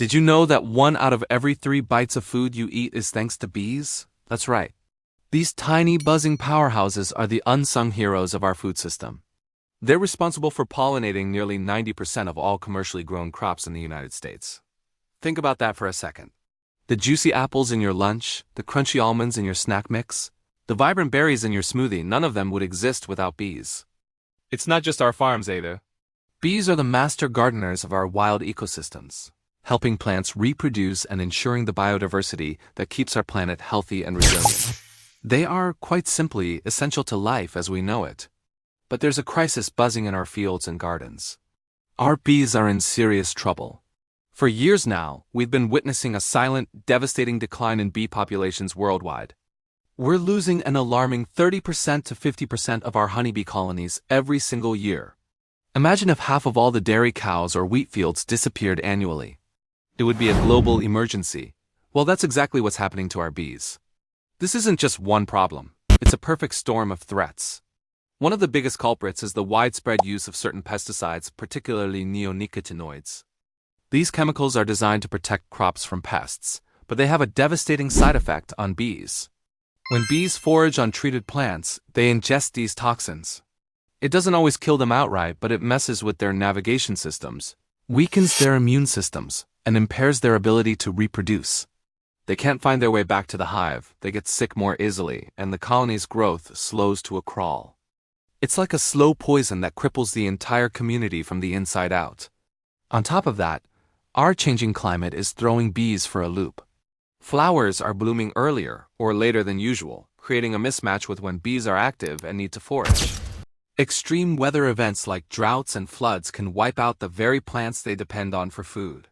Did you know that 1 out of every 3 bites of food you eat is thanks to bees? That's right. These tiny buzzing powerhouses are the unsung heroes of our food system. They're responsible for pollinating nearly 90% of all commercially grown crops in the United States. Think about that for a second. The juicy apples in your lunch, the crunchy almonds in your snack mix, the vibrant berries in your smoothie, none of them would exist without bees. It's not just our farms, Ada. Bees are the master gardeners of our wild ecosystems, helping plants reproduce and ensuring the biodiversity that keeps our planet healthy and resilient. They are, quite simply, essential to life as we know it. But there's a crisis buzzing in our fields and gardens. Our bees are in serious trouble. For years now, we've been witnessing a silent, devastating decline in bee populations worldwide. We're losing an alarming 30% to 50% of our honeybee colonies every single year. Imagine if half of all the dairy cows or wheat fields disappeared annually. It would be a global emergency. Well, that's exactly what's happening to our bees. This isn't just one problem. It's a perfect storm of threats. One of the biggest culprits is the widespread use of certain pesticides, particularly neonicotinoids. These chemicals are designed to protect crops from pests, but they have a devastating side effect on bees. When bees forage on treated plants, they ingest these toxins. It doesn't always kill them outright, but it messes with their navigation systems, weakens their immune systems, and impairs their ability to reproduce. They can't find their way back to the hive, they get sick more easily, and the colony's growth slows to a crawl. It's like a slow poison that cripples the entire community from the inside out. On top of that, our changing climate is throwing bees for a loop. Flowers are blooming earlier or later than usual, creating a mismatch with when bees are active and need to forage. Extreme weather events like droughts and floods can wipe out the very plants they depend on for food.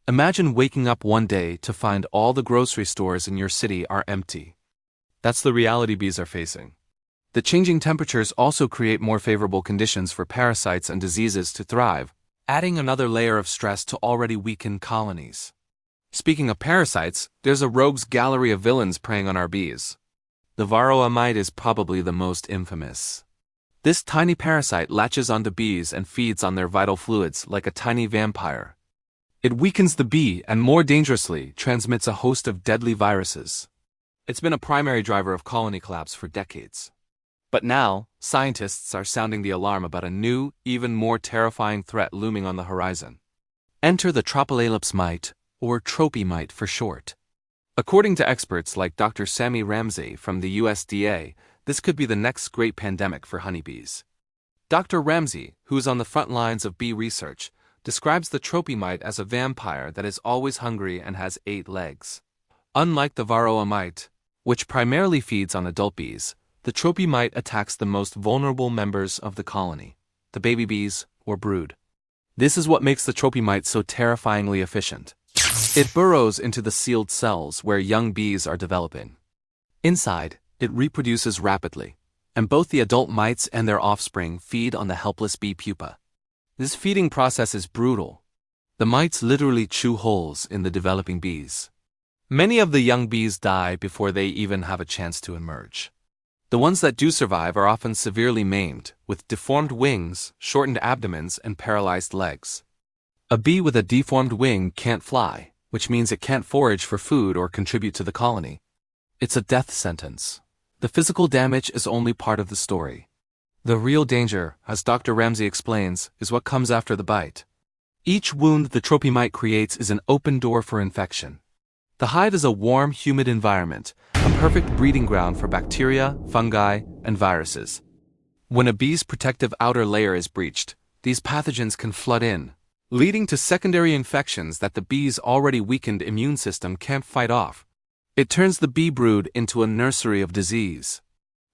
Imagine waking up one day to find all the grocery stores in your city are empty. That's the reality bees are facing. The changing temperatures also create more favorable conditions for parasites and diseases to thrive, adding another layer of stress to already weakened colonies. Speaking of parasites, there's a rogues gallery of villains preying on our bees. The varroa mite is probably the most infamous. This tiny parasite latches onto bees and feeds on their vital fluids like a tiny vampire. It weakens the bee and, more dangerously, transmits a host of deadly viruses. It's been a primary driver of colony collapse for decades. But now, scientists are sounding the alarm about a new, even more terrifying threat looming on the horizon. Enter the Tropicalaps mite, or tropy mite for short. According to experts like Dr. Sammy Ramsey from the USDA, this could be the next great pandemic for honeybees. Dr. Ramsey, who is on the front lines of bee research, describes the tropy mite as a vampire that is always hungry and has 8 legs. Unlike the varroa mite, which primarily feeds on adult bees, the tropy mite attacks the most vulnerable members of the colony, the baby bees or brood. This is what makes the tropy mite so terrifyingly efficient. It burrows into the sealed cells where young bees are developing. Inside, it reproduces rapidly, and both the adult mites and their offspring feed on the helpless bee pupa. This feeding process is brutal. The mites literally chew holes in the developing bees. Many of the young bees die before they even have a chance to emerge. The ones that do survive are often severely maimed, with deformed wings, shortened abdomens, and paralyzed legs. A bee with a deformed wing can't fly, which means it can't forage for food or contribute to the colony. It's a death sentence. The physical damage is only part of the story. The real danger, as Dr. Ramsey explains, is what comes after the bite. Each wound the tropy mite creates is an open door for infection. The hive is a warm, humid environment, a perfect breeding ground for bacteria, fungi, and viruses. When a bee's protective outer layer is breached, these pathogens can flood in, leading to secondary infections that the bee's already weakened immune system can't fight off. It turns the bee brood into a nursery of disease.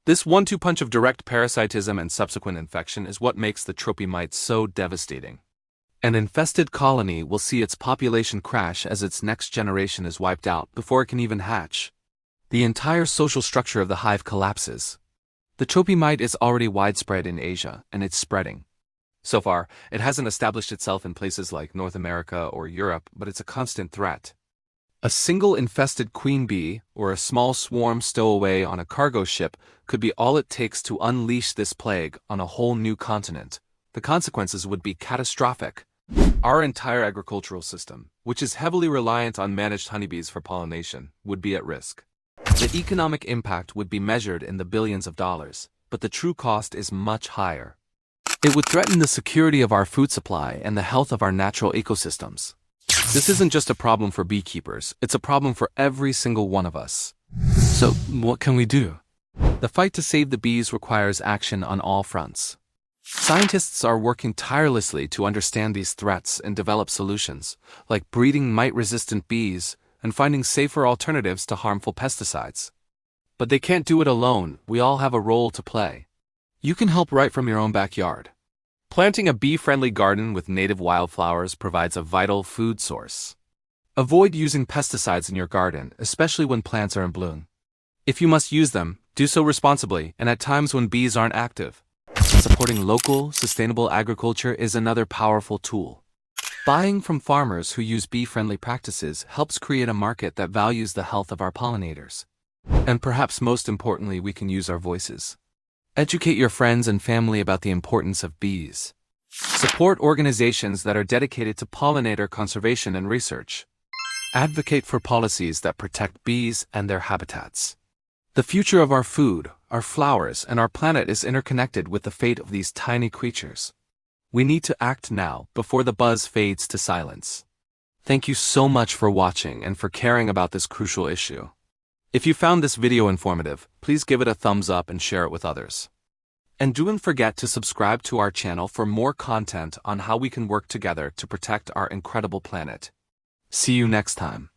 This 1-2 punch of direct parasitism and subsequent infection is what makes the tropy mite so devastating. An infested colony will see its population crash as its next generation is wiped out before it can even hatch. The entire social structure of the hive collapses. The tropy mite is already widespread in Asia, and it's spreading. So far, it hasn't established itself in places like North America or Europe, but it's a constant threat. A single infested queen bee, or a small swarm stowaway on a cargo ship, could be all it takes to unleash this plague on a whole new continent. The consequences would be catastrophic, Our entire agricultural system, which is heavily reliant on managed honeybees for pollination, would be at risk. The economic impact would be measured in the billions of dollars, but the true cost is much higher. It would threaten the security of our food supply and the health of our natural ecosystems. This isn't just a problem for beekeepers, it's a problem for every single one of us. So, what can we do? The fight to save the bees requires action on all fronts. Scientists are working tirelessly to understand these threats and develop solutions, like breeding mite-resistant bees and finding safer alternatives to harmful pesticides. But they can't do it alone, we all have a role to play. You can help right from your own backyard. Planting a bee-friendly garden with native wildflowers provides a vital food source. Avoid using pesticides in your garden, especially when plants are in bloom. If you must use them, do so responsibly and at times when bees aren't active. Supporting local, sustainable agriculture is another powerful tool. Buying from farmers who use bee-friendly practices helps create a market that values the health of our pollinators. And perhaps most importantly, we can use our voices. Educate your friends and family about the importance of bees. Support organizations that are dedicated to pollinator conservation and research. Advocate for policies that protect bees and their habitats. The future of our food, our flowers, and our planet is interconnected with the fate of these tiny creatures. We need to act now, before the buzz fades to silence. Thank you so much for watching and for caring about this crucial issue. If you found this video informative, please give it a thumbs up and share it with others. And don't forget to subscribe to our channel for more content on how we can work together to protect our incredible planet. See you next time.